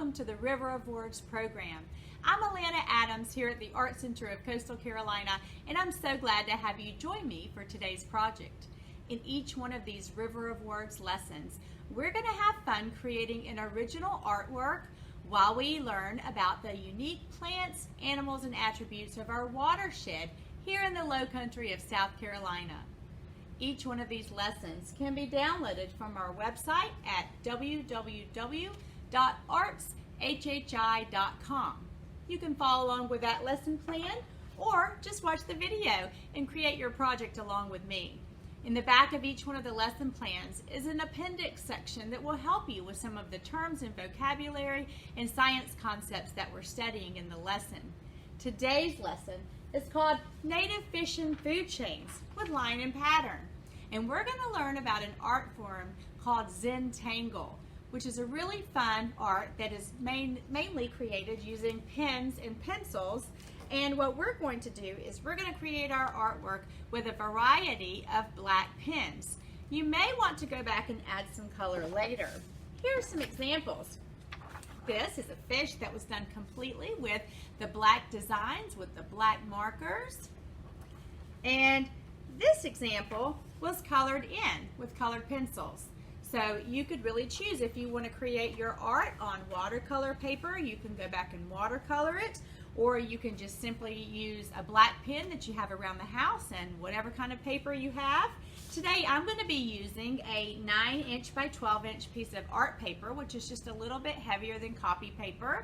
welcome to the River of Words program. I'm Alana Adams here at the Art Center of Coastal Carolina, and I'm so glad to have you join me for today's project. In each one of these River of Words lessons, we're going to have fun creating an original artwork while we learn about the unique plants, animals, and attributes of our watershed here in the Lowcountry of South Carolina. Each one of these lessons can be downloaded from our website at www.artshhi.com. You can follow along with that lesson plan or just watch the video and create your project along with me. In the back of each one of the lesson plans is an appendix section that will help you with some of the terms and vocabulary and science concepts that we're studying in the lesson. Today's lesson is called Native Fish and Food Chains with Line and Pattern. And we're going to learn about an art form called Zentangle, which is a really fun art that is mainly created using pens and pencils. And what we're going to do is we're going to create our artwork with a variety of black pens. You may want to go back and add some color later. Here are some examples. This is a fish that was done completely with the black designs with the black markers. And this example was colored in with colored pencils. So you could really choose if you want to create your art on watercolor paper, you can go back and watercolor it, or you can just simply use a black pen that you have around the house and whatever kind of paper you have. Today I'm going to be using a 9-inch by 12-inch piece of art paper, which is just a little bit heavier than copy paper.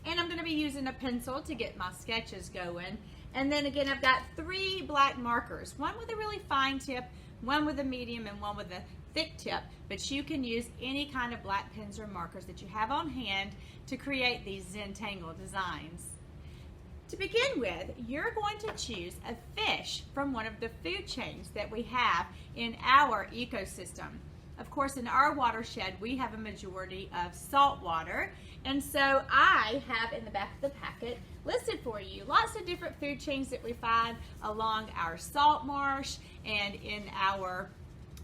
And I'm going to be using a pencil to get my sketches going. And then again, I've got 3 black markers, one with a really fine tip, one with a medium, and one with a thick tip. But you can use any kind of black pens or markers that you have on hand to create these Zentangle designs. To begin with, you're going to choose a fish from one of the food chains that we have in our ecosystem. Of course, in our watershed, we have a majority of salt water, and so I have in the back of the packet listed for you lots of different food chains that we find along our salt marsh and in our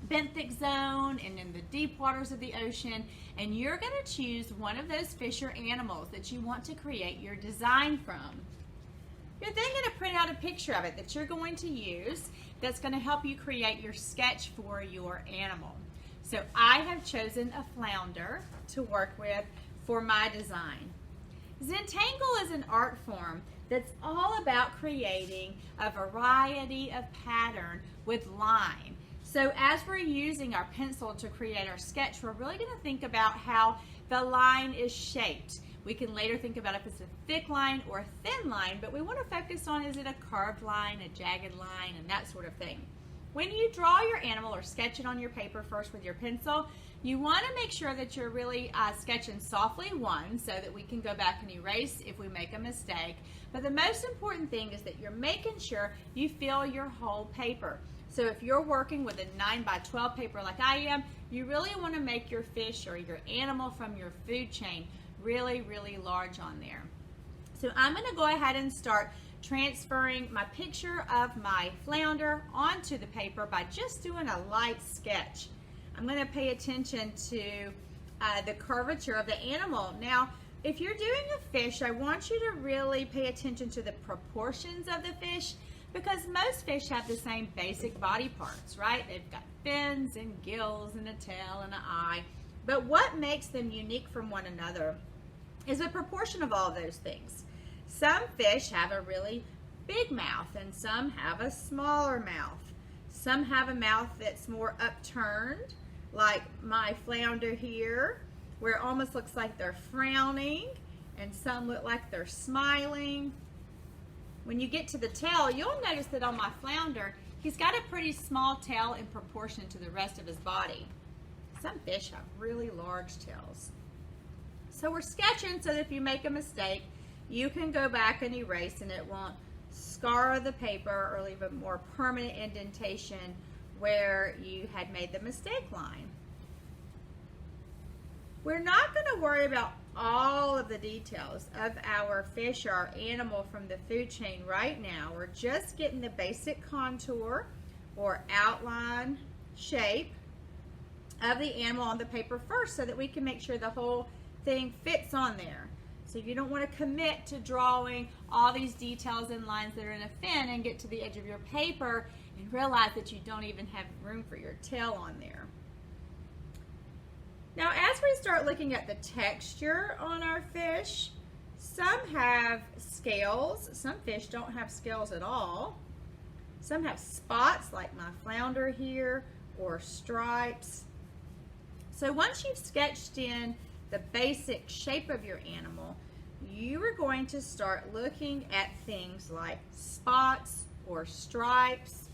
benthic zone and in the deep waters of the ocean, and you're going to choose one of those fish or animals that you want to create your design from. You're then going to print out a picture of it that you're going to use that's going to help you create your sketch for your animal. So I have chosen a flounder to work with for my design. Zentangle is an art form that's all about creating a variety of pattern with line. So as we're using our pencil to create our sketch, we're really going to think about how the line is shaped. We can later think about if it's a thick line or a thin line, but we want to focus on, is it a curved line, a jagged line, and that sort of thing. When you draw your animal or sketch it on your paper first with your pencil, you want to make sure that you're really sketching softly, one, so that we can go back and erase if we make a mistake. But the most important thing is that you're making sure you fill your whole paper. So if you're working with a 9 by 12 paper like I am, you really want to make your fish or your animal from your food chain really, really large on there. So I'm going to go ahead and start transferring my picture of my flounder onto the paper by just doing a light sketch. I'm going to pay attention to the curvature of the animal. Now, if you're doing a fish, I want you to really pay attention to the proportions of the fish, because most fish have the same basic body parts, right? They've got fins and gills and a tail and an eye. But what makes them unique from one another is a proportion of all those things. Some fish have a really big mouth and some have a smaller mouth. Some have a mouth that's more upturned, like my flounder here, where it almost looks like they're frowning, and some look like they're smiling. When you get to the tail, you'll notice that on my flounder, he's got a pretty small tail in proportion to the rest of his body. Some fish have really large tails. So we're sketching so that if you make a mistake, you can go back and erase and it won't scar the paper or leave a more permanent indentation where you had made the mistake line. We're not going to worry about all of the details of our fish or our animal from the food chain right now. We're just getting the basic contour or outline shape of the animal on the paper first so that we can make sure the whole thing fits on there. So you don't want to commit to drawing all these details and lines that are in a fin and get to the edge of your paper and realize that you don't even have room for your tail on there. Now, as we start looking at the texture on our fish, some have scales. Some fish don't have scales at all. Some have spots like my flounder here, or stripes. So once you've sketched in the basic shape of your animal, you are going to start looking at things like spots or stripes.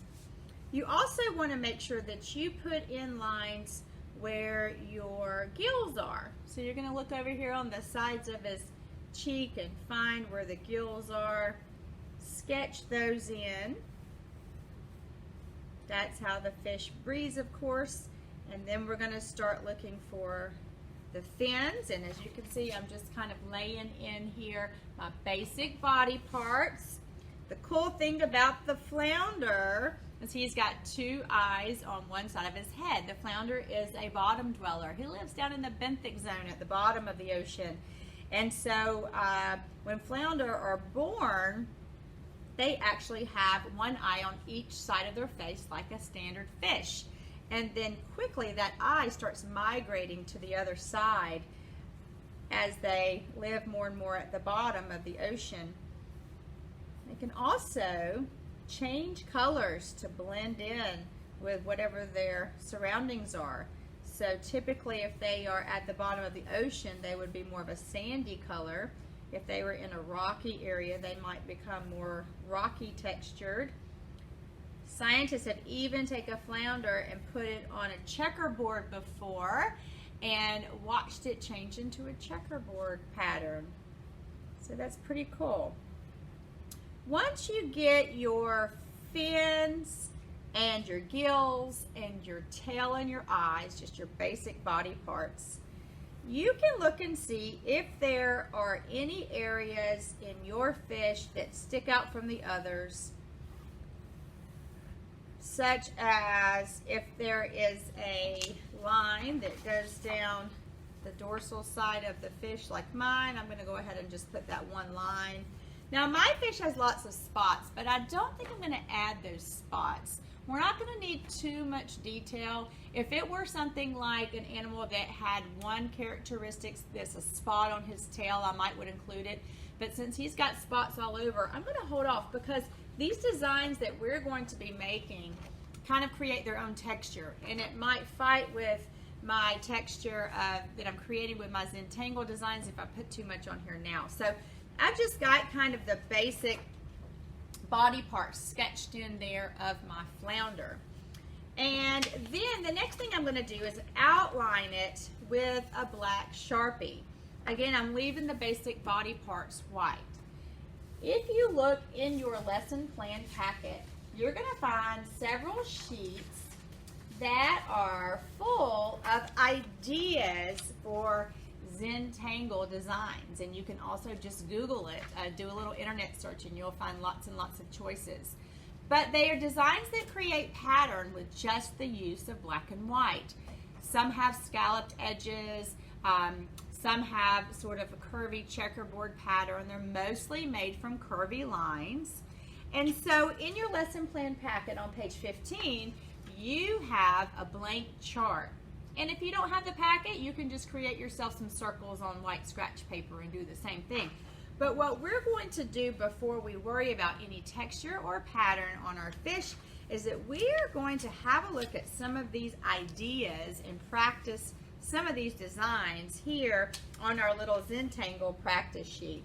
You also want to make sure that you put in lines where your gills are. So you're going to look over here on the sides of his cheek and find where the gills are. Sketch those in. That's how the fish breathes, of course. And then we're going to start looking for the fins. And as you can see, I'm just kind of laying in here my basic body parts. The cool thing about the flounder is he's got two eyes on one side of his head. The flounder is a bottom dweller. He lives down in the benthic zone at the bottom of the ocean. And so when flounder are born, they actually have one eye on each side of their face like a standard fish. And then quickly that eye starts migrating to the other side as they live more and more at the bottom of the ocean. They can also change colors to blend in with whatever their surroundings are. So typically if they are at the bottom of the ocean, they would be more of a sandy color. If they were in a rocky area, they might become more rocky textured. Scientists have even taken a flounder and put it on a checkerboard before and watched it change into a checkerboard pattern. So that's pretty cool. Once you get your fins and your gills and your tail and your eyes, just your basic body parts, you can look and see if there are any areas in your fish that stick out from the others, such as if there is a line that goes down the dorsal side of the fish like mine. I'm going to go ahead and just put that one line. Now my fish has lots of spots, but I don't think I'm going to add those spots. We're not going to need too much detail. If it were something like an animal that had one characteristic that's a spot on his tail, I might would include it. But since he's got spots all over, I'm going to hold off because these designs that we're going to be making kind of create their own texture. And it might fight with my texture that I'm creating with my Zentangle designs if I put too much on here now. So I've just got kind of the basic body parts sketched in there of my flounder. And then the next thing I'm going to do is outline it with a black Sharpie. Again, I'm leaving the basic body parts white. If you look in your lesson plan packet, you're going to find several sheets that are full of ideas for Zentangle designs, and you can also just Google it, do a little internet search, and you'll find lots and lots of choices. But they are designs that create pattern with just the use of black and white. Some have scalloped edges, some have sort of a curvy checkerboard pattern. They're mostly made from curvy lines. And so in your lesson plan packet on page 15, you have a blank chart. And if you don't have the packet, you can just create yourself some circles on white scratch paper and do the same thing. But what we're going to do before we worry about any texture or pattern on our fish is that we are going to have a look at some of these ideas and practice some of these designs here on our little Zentangle practice sheet.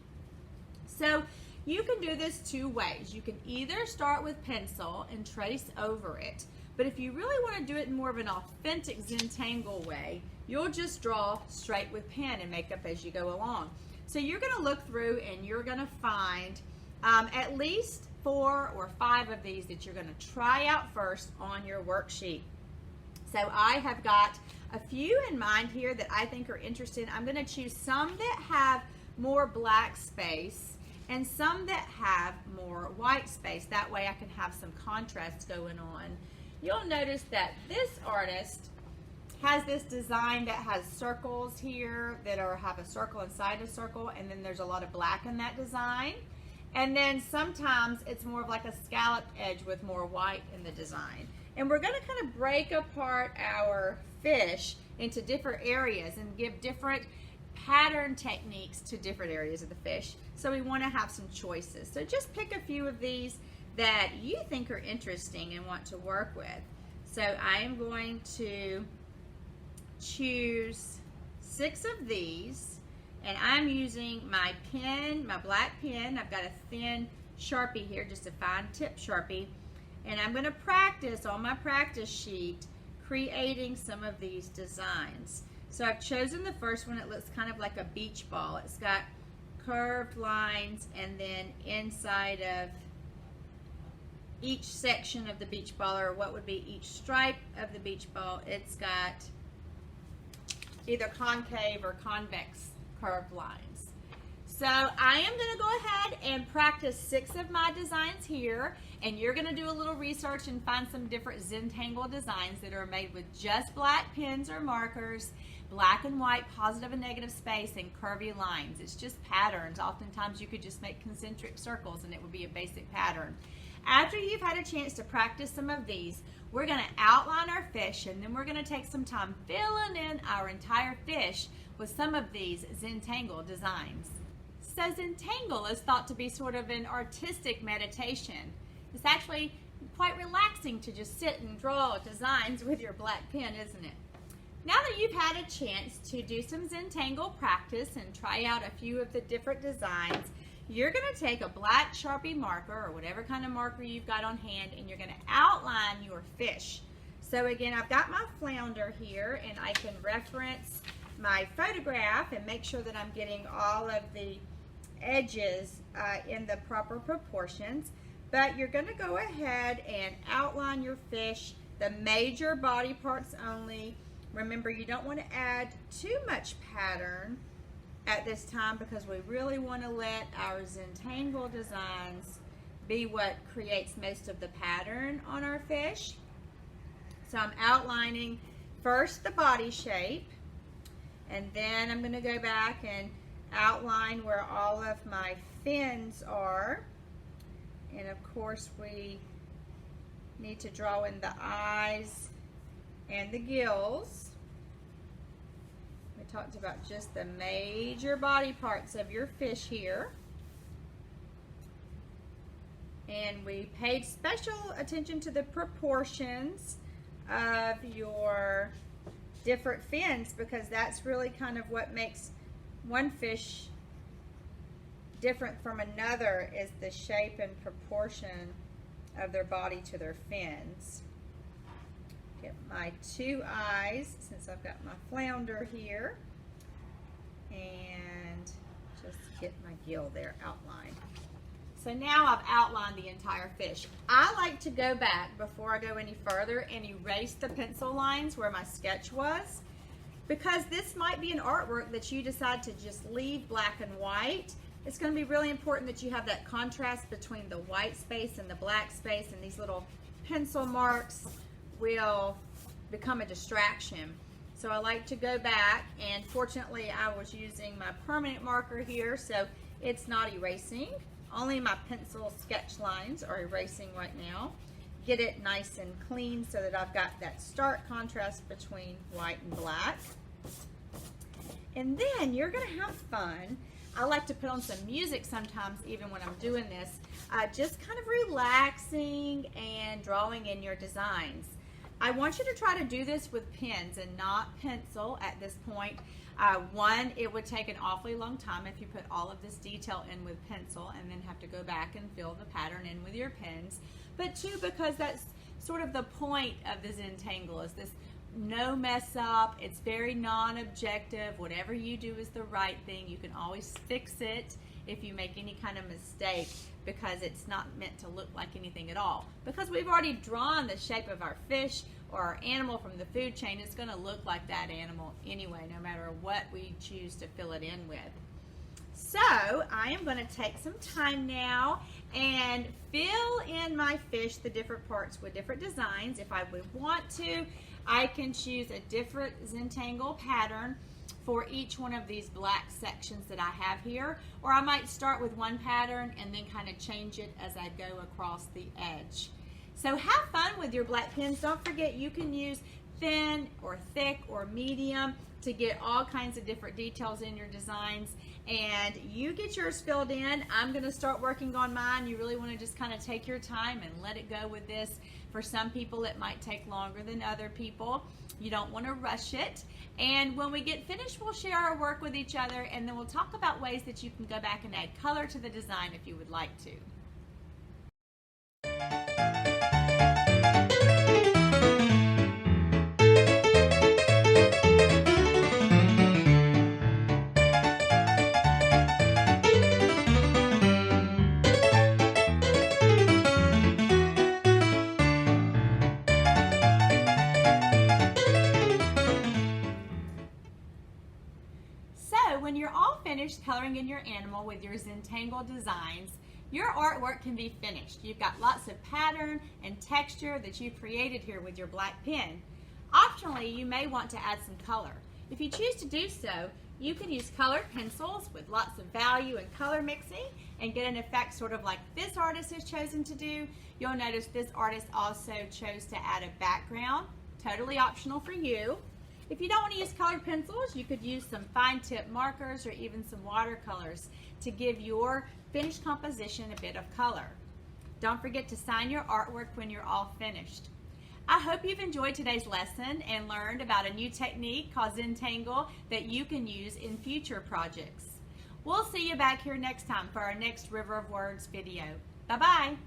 So you can do this two ways. You can either start with pencil and trace over it. But if you really want to do it in more of an authentic Zentangle way, you'll just draw straight with pen and make up as you go along. So you're going to look through and you're going to find at least 4 or 5 of these that you're going to try out first on your worksheet. So I have got a few in mind here that I think are interesting. I'm going to choose some that have more black space and some that have more white space. That way I can have some contrast going on. You'll notice that this artist, has this design that has circles here that have a circle inside a circle, and then there's a lot of black in that design. And then sometimes it's more of like a scalloped edge with more white in the design. And we're going to kind of break apart our fish into different areas and give different pattern techniques to different areas of the fish. So we want to have some choices. So just pick a few of these that you think are interesting and want to work with. So I am going to choose 6 of these, and I'm using my pen, my black pen. I've got a thin Sharpie here, just a fine tip Sharpie, and I'm going to practice on my practice sheet creating some of these designs. So I've chosen the first one. It looks kind of like a beach ball. It's got curved lines, and then inside of each section of the beach ball, or what would be each stripe of the beach ball, it's got either concave or convex curved lines. So I am going to go ahead and practice 6 of my designs here, and you're going to do a little research and find some different Zentangle designs that are made with just black pens or markers, black and white, positive and negative space, and curvy lines. It's just patterns. Oftentimes you could just make concentric circles and it would be a basic pattern. After you've had a chance to practice some of these, we're going to outline our fish, and then we're going to take some time filling in our entire fish with some of these Zentangle designs. So Zentangle is thought to be sort of an artistic meditation. It's actually quite relaxing to just sit and draw designs with your black pen, isn't it? Now that you've had a chance to do some Zentangle practice and try out a few of the different designs, you're going to take a black Sharpie marker or whatever kind of marker you've got on hand, and you're going to outline your fish. So again, I've got my flounder here, and I can reference my photograph and make sure that I'm getting all of the edges in the proper proportions. But you're going to go ahead and outline your fish, the major body parts only. Remember, you don't want to add too much pattern at this time, because we really want to let our Zentangle designs be what creates most of the pattern on our fish. So I'm outlining first the body shape, and then I'm going to go back and outline where all of my fins are. And of course we need to draw in the eyes and the gills. We talked about just the major body parts of your fish here. And we paid special attention to the proportions of your different fins, because that's really kind of what makes one fish different from another, is the shape and proportion of their body to their fins. Get my 2 eyes, since I've got my flounder here, and just get my gill there outlined. So now I've outlined the entire fish. I like to go back before I go any further and erase the pencil lines where my sketch was, because this might be an artwork that you decide to just leave black and white. It's going to be really important that you have that contrast between the white space and the black space, and these little pencil marks will become a distraction. So I like to go back, and fortunately I was using my permanent marker here, so it's not erasing. Only my pencil sketch lines are erasing right now. Get it nice and clean so that I've got that stark contrast between white and black. And then you're going to have fun. I like to put on some music sometimes even when I'm doing this, just kind of relaxing and drawing in your designs. I want you to try to do this with pens and not pencil at this point. One, it would take an awfully long time if you put all of this detail in with pencil and then have to go back and fill the pattern in with your pens. But 2, because that's sort of the point of the Zentangle, is this no mess up. It's very non-objective. Whatever you do is the right thing. You can always fix it if you make any kind of mistake, because it's not meant to look like anything at all. Because we've already drawn the shape of our fish or our animal from the food chain, it's going to look like that animal anyway, no matter what we choose to fill it in with. So I am going to take some time now and fill in my fish, the different parts, with different designs. If I would want to, I can choose a different Zentangle pattern for each one of these black sections that I have here, or I might start with one pattern and then kind of change it as I go across the edge. So have fun with your black pens. Don't forget you can use thin or thick or medium to get all kinds of different details in your designs, and you get yours filled in. I'm going to start working on mine. You really want to just kind of take your time and let it go with this. For some people it might take longer than other people. You don't want to rush it, and when we get finished we'll share our work with each other, and then we'll talk about ways that you can go back and add color to the design if you would like to. When you're all finished coloring in your animal with your Zentangle designs, your artwork can be finished. You've got lots of pattern and texture that you've created here with your black pen. Optionally, you may want to add some color. If you choose to do so, you can use colored pencils with lots of value and color mixing and get an effect sort of like this artist has chosen to do. You'll notice this artist also chose to add a background, totally optional for you. If you don't want to use colored pencils, you could use some fine tip markers or even some watercolors to give your finished composition a bit of color. Don't forget to sign your artwork when you're all finished. I hope you've enjoyed today's lesson and learned about a new technique called Zentangle that you can use in future projects. We'll see you back here next time for our next River of Words video. Bye-bye.